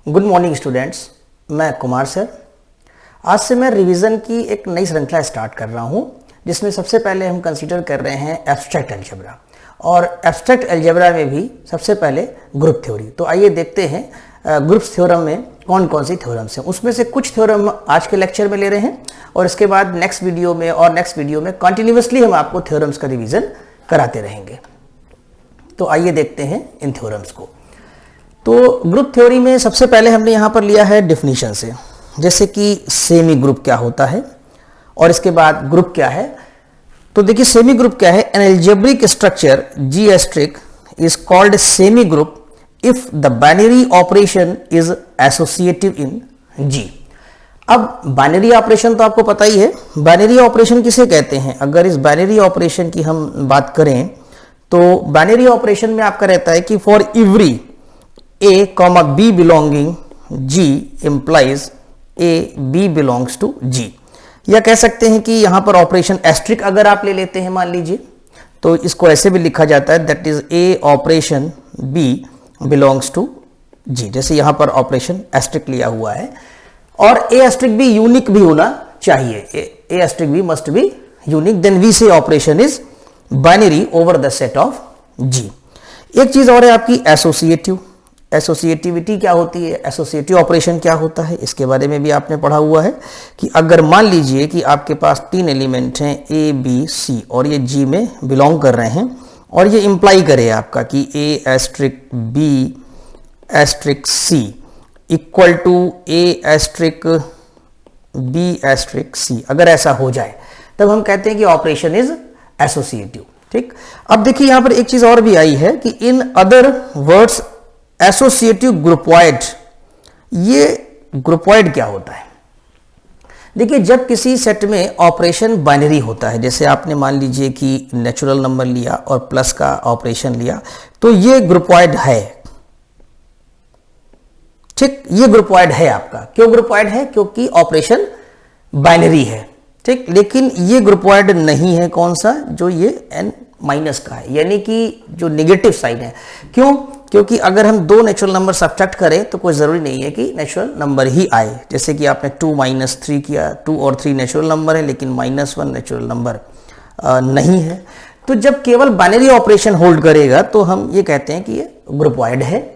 Good morning students, मैं Kumar sir. आज से मैं रिवीजन की एक नई श्रृंखला स्टार्ट कर रहा हूं, जिसमें सबसे पहले हम कंसीडर कर रहे हैं एब्स्ट्रैक्ट अलजेब्रा, और एब्स्ट्रैक्ट अलजेब्रा में भी सबसे पहले ग्रुप थ्योरी। तो आइए देखते हैं ग्रुप्स थ्योरम में कौन कौन सी थ्योरम्स हैं। उसमें से कुछ थ्योरम आज के लेक्चर में ले रहे हैं और इसके बाद नेक्स्ट वीडियो में कंटिन्यूअसली हम आपको थ्योरम्स का रिवीजन कराते रहेंगे। तो आइए देखते हैं इन थ्योरम्स को। तो ग्रुप थ्योरी में सबसे पहले हमने यहाँ पर लिया है डेफिनेशन से, जैसे कि सेमी ग्रुप क्या होता है और इसके बाद ग्रुप क्या है। तो देखिए सेमी ग्रुप क्या है। An algebraic structure G asterisk is called semi group if the binary operation is associative in G. अब बाइनरी ऑपरेशन तो आपको पता ही है। बाइनरी ऑपरेशन किसे कहते हैं? अगर इस बाइनरी ऑपरेशन की हम बात करें तो बाइनरी ऑपरेशन में आपका रहता है कि for every A, B belonging G implies A, B belongs to G। या कह सकते हैं कि यहां पर ऑपरेशन एस्ट्रिक अगर आप ले लेते हैं, मान लीजिए, तो इसको ऐसे भी लिखा जाता है that is A operation B belongs to G। जैसे यहां पर ऑपरेशन एस्ट्रिक लिया हुआ है, और A एस्ट्रिक भी यूनिक भी होना चाहिए। A एस्ट्रिक भी must be unique, then we say operation is binary over the set of G। एक चीज और है आपकी एसोसिएटिव। एसोसिएटिविटी क्या होती है, एसोसिएटिव ऑपरेशन क्या होता है, इसके बारे में भी आपने पढ़ा हुआ है कि अगर मान लीजिए कि आपके पास तीन एलिमेंट हैं ए बी सी और ये जी में बिलोंग कर रहे हैं, और ये इंप्लाई करे आपका कि a asterisk b asterisk c equal to a asterisk b asterisk c, अगर ऐसा हो जाए तब हम कहते हैं कि ऑपरेशन इज एसोसिएटिव। ठीक। अब देखिए यहां पर एक चीज और भी आई है कि इन अदर वर्ड्स एसोसिएटिव ग्रुपॉइड। ये ग्रुपॉइड क्या होता है? देखिए जब किसी सेट में ऑपरेशन बाइनरी होता है, जैसे आपने मान लीजिए कि नेचुरल नंबर लिया और प्लस का ऑपरेशन लिया, तो ये ग्रुपॉइड है। ठीक, ये ग्रुपॉइड है आपका। क्यों ग्रुपॉइड है? क्योंकि ऑपरेशन बाइनरी है। ठीक, लेकिन ये ग्रुपॉइड नहीं है। कौन सा? जो ये n माइनस का है, यानी कि जो नेगेटिव साइन है। क्यों? क्योंकि अगर हम दो नेचुरल नंबर सब्ट्रैक्ट करें तो कोई ज़रूरी नहीं है कि नेचुरल नंबर ही आए। जैसे कि आपने 2 - 3 किया, 2 और 3 नेचुरल नंबर है, लेकिन -1 नेचुरल नंबर नहीं है। तो जब केवल बाइनरी ऑपरेशन होल्ड करेगा तो हम ये कहते हैं कि ये ग्रुपॉइड है।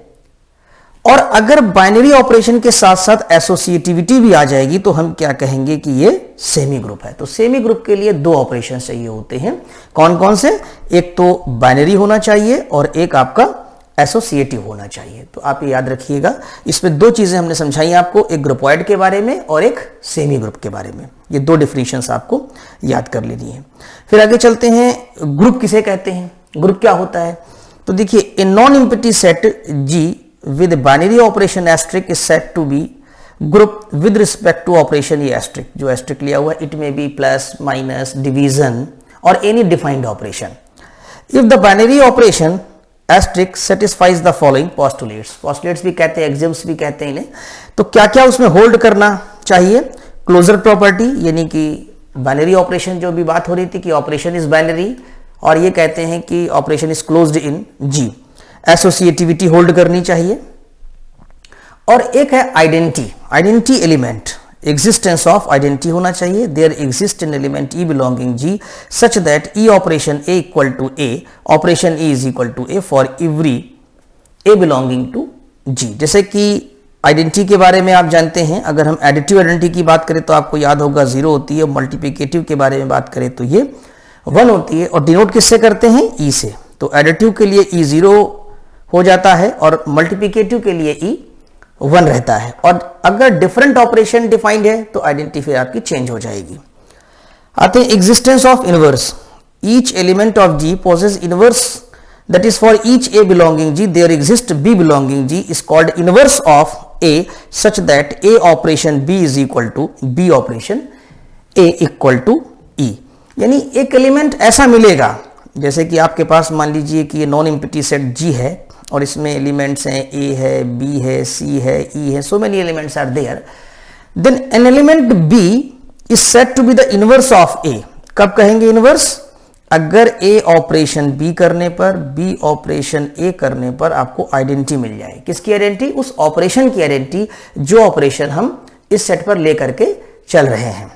और अगर बाइनरी ऑपरेशन के साथ साथ एसोसिएटिविटी भी आ जाएगी तो हम क्या कहेंगे कि ये सेमी ग्रुप है। तो सेमी ग्रुप के लिए दो ऑपरेशन चाहिए होते हैं। कौन कौन से? एक तो बाइनरी होना चाहिए और एक आपका एसोसिएटिव होना चाहिए। तो आप ये याद रखिएगा। इसमें दो चीजें हमने समझाई आपको, एक ग्रुपॉइड के बारे में और एक सेमी ग्रुप के बारे में। ये दो डिफिनेशंस आपको याद कर लेनी है। फिर आगे चलते हैं। ग्रुप किसे कहते हैं? ग्रुप क्या होता है? तो देखिए a non empty set G with binary operation asterisk is said to be group with respect to operation ये asterisk, जो asterisk लिया हुआ है, it may be plus, minus, division or any defined operation if the binary operation asterisk satisfies the following postulates। postulates भी कहते हैं, axioms भी कहते हैं इन्हें। तो क्या क्या उसमें होल्ड करना चाहिए? क्लोजर प्रॉपर्टी, यानी कि बाइनरी ऑपरेशन जो भी बात हो रही थी कि ऑपरेशन इज बाइनरी, और ये कहते हैं कि operation is closed in G. Associativity hold करनी चाहिए। और एक है identity element, existence of identity होना चाहिए। There exist an element e belonging G such that e operation a equal to a operation e is equal to a for every a belonging to G. जैसे कि identity के बारे में आप जानते हैं, अगर हम एडिटिव आइडेंटिटी की बात करें तो आपको याद होगा 0 होती है। मल्टीप्लिकेटिव के बारे में बात करें तो ये 1 होती है। और डिनोट किससे करते हैं? ई से। तो एडिटिव के लिए ई 0 हो जाता है और मल्टीप्लिकेटिव के लिए ई 1 रहता है। और अगर डिफरेंट ऑपरेशन डिफाइंड है तो आइडेंटिटी फिर आपकी चेंज हो जाएगी। आते हैं existence of inverse. Each element of G possess inverse, that is for each a belonging G there exist b belonging G is called inverse of a such that a operation b is equal to b operation a equal to e. यानी एक element ऐसा मिलेगा, जैसे कि आपके पास मान लीजिए कि ये नॉन एम्प्टी सेट जी है और इसमें एलिमेंट्स हैं ए है, बी है, सी है, ई है, so many elements are there. Then an element b is said to be the inverse of a. कब कहेंगे इनवर्स? अगर ए ऑपरेशन बी करने पर, बी ऑपरेशन ए करने पर आपको आइडेंटिटी मिल जाए। किसकी आइडेंटिटी? उस ऑपरेशन की आइडेंटिटी जो ऑपरेशन हम इस सेट पर लेकर के चल रहे हैं।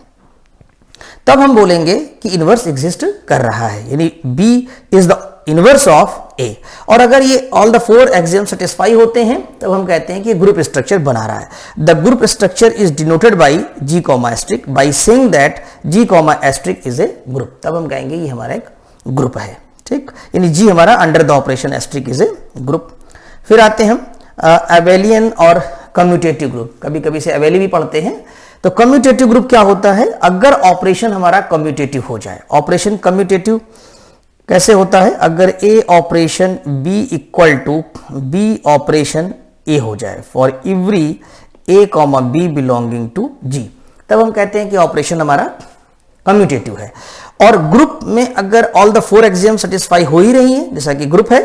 तब हम बोलेंगे कि इनवर्स एग्जिस्ट कर रहा है, यानी b is the inverse of a. और अगर ये ऑल द 4 एक्सियम सेटिस्फाई होते हैं तब हम कहते हैं कि ग्रुप स्ट्रक्चर बना रहा है। The group structure is denoted by G comma asterisk by saying that G comma asterisk is a group. तब हम कहेंगे ये हमारा एक ग्रुप है, ठीक, यानी जी हमारा under the operation asterisk is a group. फिर आते हैं हम एबेलियन और कम्यूटेटिव ग्रुप। कभी कभी से एबेली भी पढ़ते हैं। तो कम्यूटेटिव ग्रुप क्या होता है? अगर ऑपरेशन हमारा कम्यूटेटिव हो जाए। ऑपरेशन कम्यूटेटिव कैसे होता है? अगर a operation b equal to b operation a हो जाए for every a comma b belonging to G, तब हम कहते हैं कि ऑपरेशन हमारा कम्यूटेटिव है। और ग्रुप में अगर ऑल द 4 एक्सियम सेटिस्फाई हो ही रही है, जैसा कि ग्रुप है,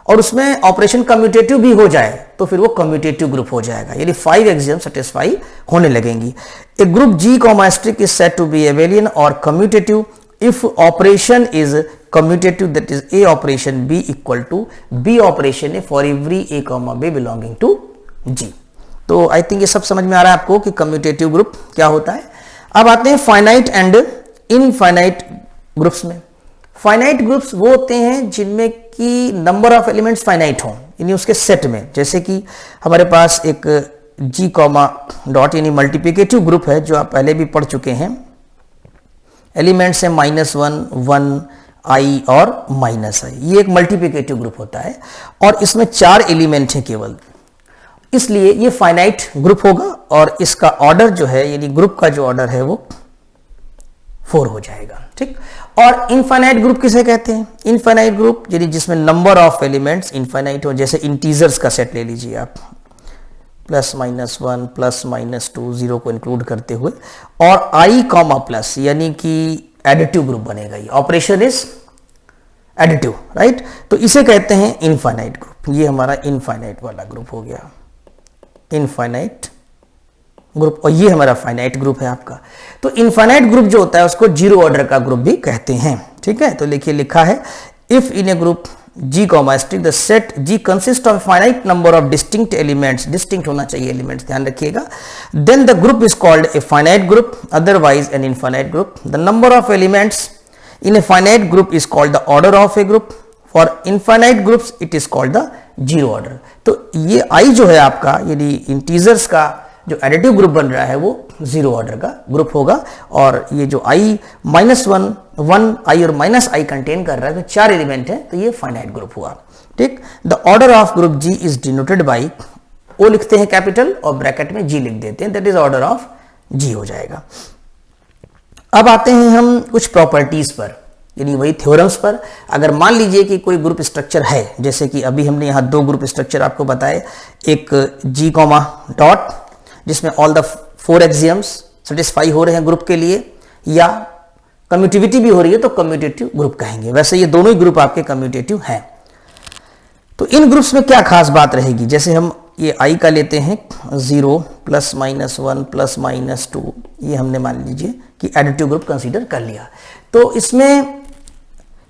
और उसमें ऑपरेशन कम्यूटेटिव भी हो जाए तो फिर वो कम्यूटेटिव ग्रुप हो जाएगा, यानी 5 एक्सियम सेटिस्फाई होने लगेंगी। A group G comma asterisk is said to be abelian और commutative if operation is commutative, that is a operation b equal to b operation a for every a comma b belonging to g। तो I think ये सब समझ में आ रहा है आपको कि कम्यूटेटिव ग्रुप क्या होता है। अब आते हैं फाइनाइट एंड इनफाइनाइट ग्रुप्स में। फाइनाइट ग्रुप्स वो होते हैं जिनमें कि नंबर ऑफ एलिमेंट्स फाइनाइट हों, यानी उसके सेट में। जैसे कि हमारे पास एक जी कॉमा डॉट यानी मल्टीप्लिकेटिव ग्रुप है जो आप पहले भी पढ़ चुके हैं। एलिमेंट्स है -1, 1, i और -i। ये एक मल्टीप्लिकेटिव ग्रुप होता है और इसमें 4 एलिमेंट हैं केवल, इसलिए ये फाइनाइट ग्रुप होगा और इसका ऑर्डर जो है यानी ग्रुप का जो ऑर्डर है वो 4 हो जाएगा, ठीक। और इनफाइनाइट ग्रुप किसे कहते हैं? इनफाइनाइट ग्रुप यानी जिसमें नंबर ऑफ एलिमेंट्स इनफाइनाइट हो। जैसे इंटीजर्स का सेट ले लीजिए आप, +-1, +-2, 0 को इंक्लूड करते हुए, और i कॉमा प्लस यानी कि एडिटिव ग्रुप बनेगा। ये ऑपरेशन इज एडिटिव, राइट। तो इसे कहते हैं इनफाइनाइट ग्रुप। ये हमारा इनफाइनाइट वाला ग्रुप हो गया, इनफाइनाइट ग्रुप। और ये हमारा फाइनाइट ग्रुप है आपका। तो इनफाइनाइट ग्रुप जो होता है उसको जीरो ऑर्डर का ग्रुप भी कहते हैं, ठीक है। तो लिखिए, लिखा है if in A group G comma strict the set G consists of a finite number of distinct elements, distinct होना चाहिए एलिमेंट्स, ध्यान रखिएगा, then the group is called a finite group, otherwise an infinite group. The number of elements in a finite group is called the order of a group. For infinite groups it is called the zero order. तो ये I जो है आपका यानी integers का जो additive group बन रहा है वो जीरो ऑर्डर का ग्रुप होगा। और ये जो i -1, 1 i और -i कंटेन कर रहा है, तो 4 एलिमेंट है, तो ये फाइनाइट ग्रुप हुआ, ठीक। The order of group G is denoted by, O लिखते हैं कैपिटल और ब्रैकेट में G लिख देते हैं, that is order of G हो जाएगा। अब आते हैं हम कुछ प्रॉपर्टीज पर, यानी वही थ्योरम्स पर। अगर मान लीजिए कि कोई ग्रुप स्ट्रक्चर है, जैसे कि अभी हमने यहाँ 2 ग्रुप स्ट्रक्चर आपको बताए, एक G कॉमा डॉट जिसमें ऑल द 4 एक्सियम्स सेटिस्फाई हो रहे हैं ग्रुप के लिए, या कम्यूटिविटी भी हो रही है तो कम्यूटेटिव ग्रुप कहेंगे। वैसे ये दोनों ही ग्रुप आपके कम्यूटेटिव हैं। तो इन ग्रुप्स में क्या खास बात रहेगी? जैसे हम ये i का लेते हैं 0 +-1 +-2, ये हमने मान लीजिए कि एडिटिव ग्रुप कंसीडर कर लिया। तो इसमें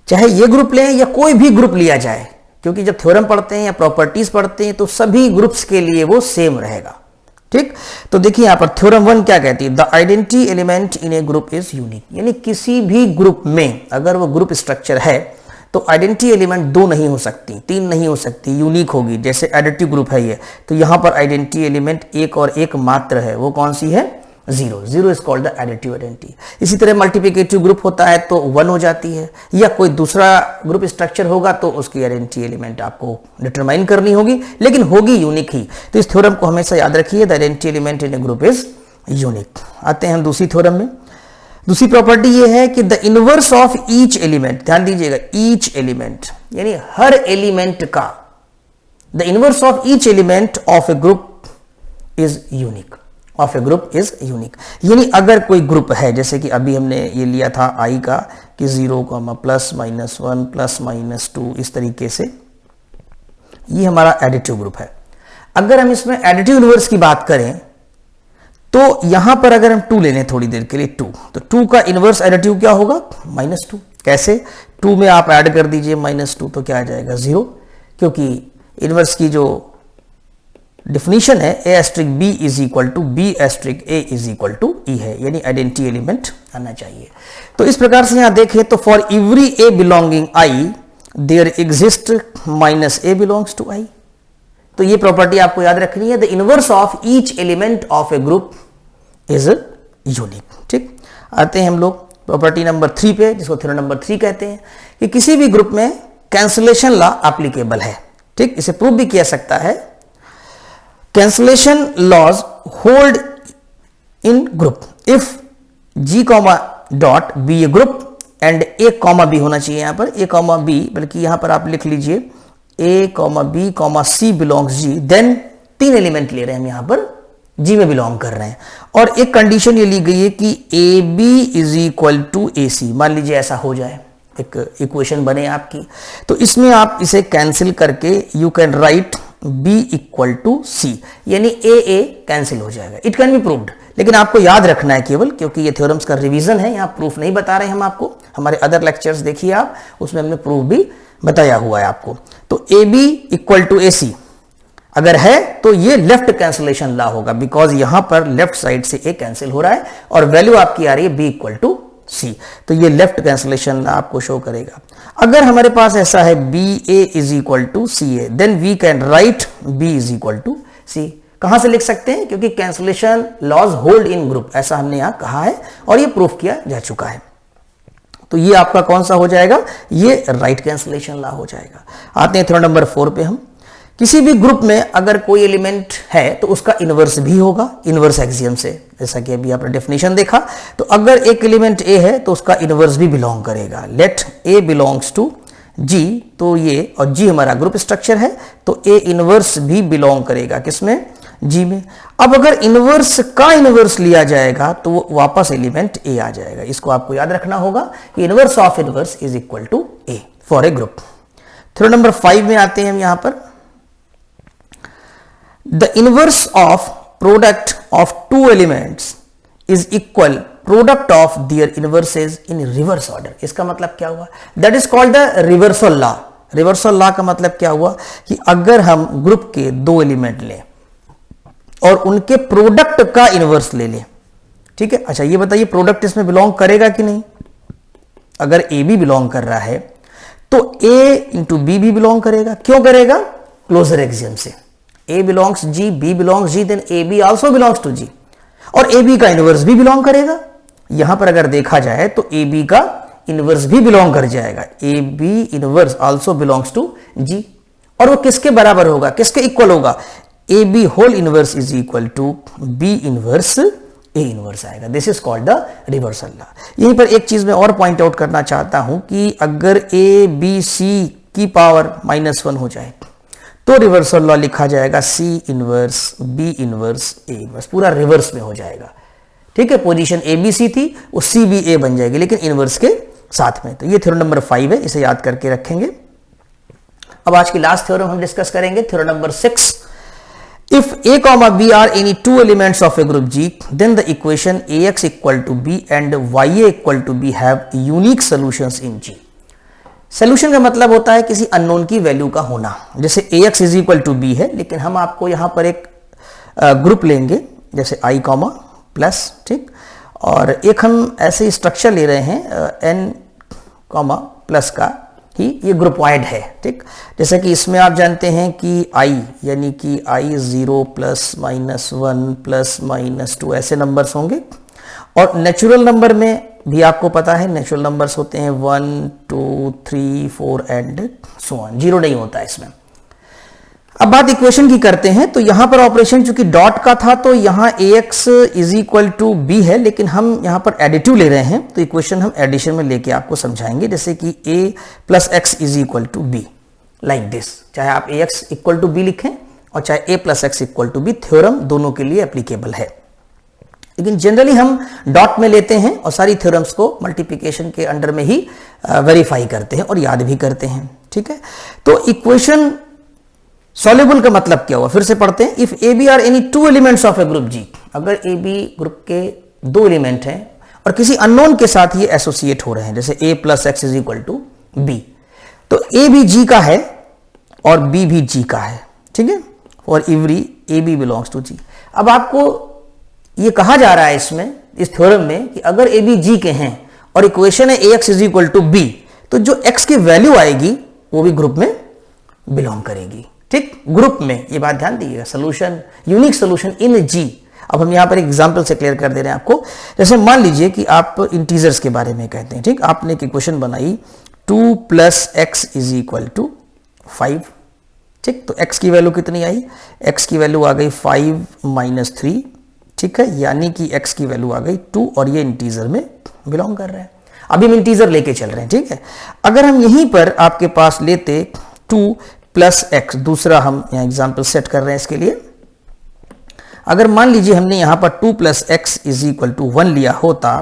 चाहे ये ग्रुप लें या कोई भी ग्रुप लिया जाए, क्योंकि जब थ्योरम पढ़ते हैं या प्रॉपर्टीज पढ़ते हैं तो सभी ग्रुप्स के लिए वो सेम रहेगा, ठीक। तो देखिए यहां पर थ्योरम 1 क्या कहती है? The identity element in A group is unique, यानी किसी भी ग्रुप में अगर वो ग्रुप स्ट्रक्चर है तो आइडेंटिटी एलिमेंट 2 नहीं हो सकती, 3 नहीं हो सकती, यूनिक होगी। जैसे एडिटिव ग्रुप है ये, तो यहां पर आइडेंटिटी एलिमेंट 1 और 1 मात्र है, वो कौन सी है? 0 is called the additive identity. इसी तरह मल्टीप्लिकेटिव ग्रुप होता है तो 1 हो जाती है, या कोई दूसरा ग्रुप स्ट्रक्चर होगा तो उसकी आइडेंटिटी एलिमेंट आपको डिटरमाइन करनी होगी, लेकिन होगी यूनिक ही। तो इस थ्योरम को हमेशा याद रखिए, the identity element in A group is unique. आते हैं हम दूसरी थ्योरम में। दूसरी प्रॉपर्टी ये है कि the inverse of each element, ध्यान दीजिएगा, ईच एलिमेंट यानी हर एलिमेंट का, the inverse of each element of a group is unique, of a group is unique. यानी अगर कोई ग्रुप है, जैसे कि अभी हमने ये लिया था i का कि 0, +-1 +-2, इस तरीके से ये हमारा एडिटिव ग्रुप है। अगर हम इसमें एडिटिव इनवर्स की बात करें तो यहां पर अगर हम 2 ले लें थोड़ी देर के लिए, 2, तो 2 का इनवर्स एडिटिव क्या होगा? -2। कैसे? 2 में आप ऐड कर दीजिए -2 तो क्या आ जाएगा 0, क्योंकि इनवर्स की जो डिफिनीशन है a asterisk b is equal to b asterisk a is equal to e है, यानी आइडेंटिटी एलिमेंट आना चाहिए। तो इस प्रकार से यहां देखें तो for every a belonging i there exist -a belongs to i। तो ये प्रॉपर्टी आपको याद रखनी है, the inverse of each element of a group is unique. ठीक, आते हैं हम लोग प्रॉपर्टी नंबर 3 पे, जिसको थ्योरम नंबर 3 कहते हैं, कि किसी भी ग्रुप में कैंसलेशन लॉ एप्लीकेबल है। ठीक, इसे प्रूव भी किया सकता है। Cancellation laws hold in group if g dot B a group and a comma B होना चाहिए, यहां पर a कॉमा बी, बल्कि यहां पर आप लिख लीजिए a comma B comma c belongs g, then 3 element ले रहे हैं हम यहां पर g में बिलोंग कर रहे हैं, और एक कंडीशन ये ली गई है कि ab is equal to ac। मान लीजिए ऐसा हो जाए, एक इक्वेशन बने आपकी, तो इसमें आप इसे कैंसिल करके you can write b equal to c, यानी a कैंसिल हो जाएगा। इट कैन बी प्रूव्ड, लेकिन आपको याद रखना है केवल, क्योंकि ये थ्योरम्स का रिवीजन है, यहां प्रूफ नहीं बता रहे हम आपको। हमारे अदर लेक्चर्स देखिए आप, उसमें हमने प्रूफ भी बताया हुआ है आपको। तो ab इक्वल टू ac अगर है तो ये लेफ्ट कैंसिलेशन लॉ होगा, बिकॉज यहां पर लेफ्ट साइड से a कैंसिल हो रहा है और वैल्यू आपकी आ रही है b इक्वल टू c, तो ये लेफ्ट कैंसिलेशन लॉ आपको शो करेगा। अगर हमारे पास ऐसा है ba is equal to ca, then we can write b is equal to c। कहां से लिख सकते हैं, क्योंकि cancellation laws hold in group, ऐसा हमने यहां कहा है और ये प्रूफ किया जा चुका है। तो ये आपका कौन सा हो जाएगा, ये राइट कैंसिलेशन लॉ हो जाएगा। आते हैं थ्योरम नंबर 4 पे हम। किसी भी ग्रुप में अगर कोई एलिमेंट है तो उसका इनवर्स भी होगा, इनवर्स एक्सियम से, जैसा कि अभी आपने डेफिनेशन देखा। तो अगर एक एलिमेंट a है तो उसका इनवर्स भी बिलोंग करेगा। Let a belongs to g, तो ये, और g हमारा ग्रुप स्ट्रक्चर है, तो a इनवर्स भी बिलोंग करेगा किसमें, g में। अब अगर इनवर्स का इनवर्स लिया जाएगा तो वो वापस एलिमेंट a आ जाएगा। इसको आपको याद रखना होगा कि inverse of inverse is equal to a for a group. Theorem number 5 में आते हैं हम यहां पर। The inverse of product of two elements is equal product of their inverses in reverse order। इसका मतलब क्या हुआ, that is called the reversal law। reversal law का मतलब क्या हुआ कि अगर हम ग्रुप के 2 एलिमेंट लें और उनके प्रोडक्ट का इनवर्स ले लें, ठीक है। अच्छा ये बताइए प्रोडक्ट इसमें बिलोंग करेगा कि नहीं। अगर ए बी बिलोंग कर रहा है तो a इंटू बी भी बिलोंग करेगा। क्यों करेगा, क्लोजर एक्सियम से। a belongs g, b belongs g, then a b also belongs to g, और a b का इनवर्स भी बिलोंग करेगा। यहां पर अगर देखा जाए तो a b का इनवर्स भी बिलोंग कर जाएगा, a b inverse also belongs to g, और वो किसके बराबर होगा, किसके इक्वल होगा, a b whole inverse is equal to b inverse a inverse आएगा। This is called the reversal law. यहीं पर एक चीज मैं और पॉइंट आउट करना चाहता हूं कि अगर a b c की पावर -1 हो जाए तो रिवर्सल लॉ लिखा जाएगा c inverse b inverse a inverse, पूरा रिवर्स में हो जाएगा। ठीक है, पोजीशन a b c थी वो c b a बन जाएगी, लेकिन इनवर्स के साथ में। तो ये थ्योरम नंबर 5 है, इसे याद करके रखेंगे। अब आज की लास्ट थ्योरम हम डिस्कस करेंगे, theorem number 6। If a comma b are any two elements of a group G, then the equation ax equal to b and ya equal to b have unique solutions in G। Solution का मतलब होता है किसी unknown की value का होना। जैसे ax is equal to b है, लेकिन हम आपको यहां पर एक ग्रुप लेंगे जैसे i कॉमा प्लस, ठीक, और एक हम ऐसे स्ट्रक्चर ले रहे हैं n कॉमा प्लस का ही, ये ग्रुपवाइड है। ठीक, जैसे कि इसमें आप जानते हैं कि i यानी कि i 0 प्लस -1 प्लस -2 ऐसे नंबर्स होंगे, और नेचुरल नंबर में भी आपको पता है नेचुरल नंबर्स होते हैं 1 2 3 4 एंड सो ऑन, जीरो नहीं होता है इसमें। अब बात इक्वेशन की करते हैं, तो यहां पर ऑपरेशन चूंकि डॉट का था तो यहां ax is equal to b है, लेकिन हम यहां पर एडिटिव ले रहे हैं तो इक्वेशन हम एडिशन में लेके आपको समझाएंगे। जैसे कि a plus X is equal to b, like this. चाहे आप ax इक्वल टू b लिखें और चाहे a plus X equal to b, theorem दोनों के लिए एप्लीकेबल है, लेकिन जनरली हम डॉट में लेते हैं और सारी थ्योरम्स को मल्टीप्लिकेशन के अंडर में ही वेरीफाई करते हैं और याद भी करते हैं। ठीक है, तो इक्वेशन सॉल्युबल का मतलब क्या हुआ, फिर से पढ़ते हैं। If a b are any two elements of a group G, अगर ए बी ग्रुप के 2 एलिमेंट हैं और किसी अननोन के साथ ये एसोसिएट हो रहे हैं, जैसे a plus X is equal to B. तो ए भी जी का है और बी भी जी का है, ठीक है, और every a b belongs to G. अब आपको ये कहा जा रहा है इसमें, इस थ्योरम में, कि अगर ए बी जी के हैं और इक्वेशन है a x is equal to B, तो जो एक्स की वैल्यू आएगी वो भी ग्रुप में बिलोंग करेगी, ठीक, ग्रुप में। ये बात ध्यान दीजिएगा, solution, unique solution in G. अब हम यहां पर एग्जांपल से क्लियर कर दे रहे हैं आपको। जैसे मान लीजिए कि आप इंटीजर्स के बारे में कहते हैं, ठीक, आपने एक इक्वेशन बनाई 2 plus X is equal to 5, ठीक, तो x की वैल्यू कितनी आई, x की वैल्यू आ गई 5 माइनस 3, ठीक है, यानी कि x की वैल्यू आ गई 2 और ये इंटीजर में बिलोंग कर रहा है। अभी हम इंटीजर लेके चल रहे हैं, ठीक है। अगर हम यहीं पर आपके पास लेते 2 प्लस एक्स, दूसरा हम यहां एग्जाम्पल सेट कर रहे हैं इसके लिए। अगर मान लीजिए हमने यहां पर 2 plus X is equal to 1 लिया होता,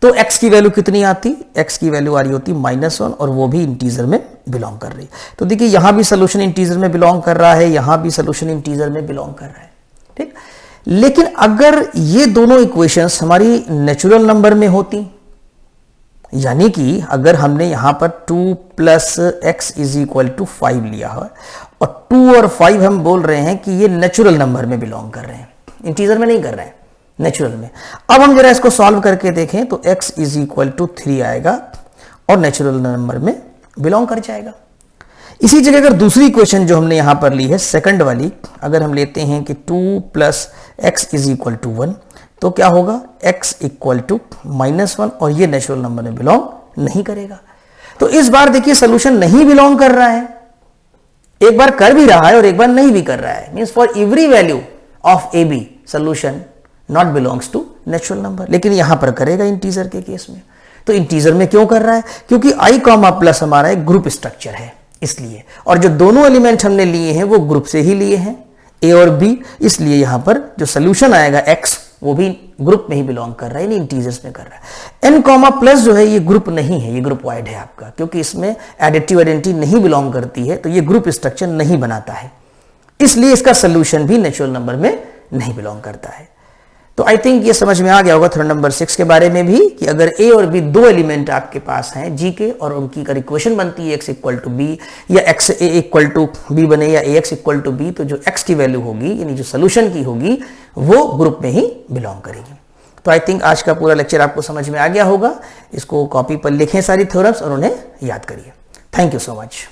तो x की वैल्यू कितनी आती, x की वैल्यू आ रही होती -1 और वो भी इंटीजर में बिलोंग कर रही है। तो देखिए यहां भी सोल्यूशन इंटीजर में बिलोंग कर रहा है, यहां भी सोल्यूशन इंटीजर में बिलोंग कर रहा है, ठीक। लेकिन अगर ये दोनों इक्वेशंस हमारी नेचुरल नंबर में होती, यानी कि अगर हमने यहां पर 2 plus X is equal to 5 लिया है और 2 और 5 हम बोल रहे हैं कि ये नेचुरल नंबर में बिलोंग कर रहे हैं, इंटीजर में नहीं कर रहे हैं, नेचुरल में। अब हम जरा इसको सॉल्व करके देखें तो x इज इक्वल टू 3 आएगा और नेचुरल नंबर में बिलोंग कर जाएगा। इसी जगह अगर दूसरी इक्वेशन जो हमने यहां पर ली है सेकंड वाली, अगर हम लेते हैं कि 2 plus X is equal to 1, तो क्या होगा, x इक्वल टू -1 और ये नेचुरल नंबर में बिलोंग नहीं करेगा। तो इस बार देखिए सोल्यूशन नहीं बिलोंग कर रहा है, एक बार कर भी रहा है और एक बार नहीं भी कर रहा है। Means for every value of A B solution not belongs to natural number, लेकिन यहां पर करेगा इंटीजर के केस में। तो इंटीजर में क्यों कर रहा है, क्योंकि i कॉमा प्लस हमारा एक ग्रुप स्ट्रक्चर है इसलिए, और जो दोनों एलिमेंट हमने लिए हैं वो ग्रुप से ही लिए हैं, a और b, इसलिए यहां पर जो सोल्यूशन आएगा x वो भी ग्रुप में ही बिलोंग कर रहा है, यानी इंटीजर्स में कर रहा है। n कॉमा प्लस जो है ये ग्रुप नहीं है, ये ग्रुप वाइड है आपका, क्योंकि इसमें एडिटिव आइडेंटिटी नहीं बिलोंग करती है, तो ये ग्रुप स्ट्रक्चर नहीं बनाता है, इसलिए इसका सोल्यूशन भी नेचुरल नंबर में नहीं बिलोंग करता है। तो आई थिंक ये समझ में आ गया होगा थ्योरम नंबर 6 के बारे में भी, कि अगर a और b दो एलिमेंट आपके पास हैं g के, और उनकी अगर इक्वेशन बनती है x इक्वल टू b या x a equal to b बने या ax इक्वल टू b, तो जो x की वैल्यू होगी यानी जो सोल्यूशन की होगी वो ग्रुप में ही बिलोंग करेगी। तो आई थिंक आज का पूरा लेक्चर आपको समझ में आ गया होगा। इसको कॉपी पर लिखें सारी थ्योरम्स और उन्हें याद करिए। Thank you so much.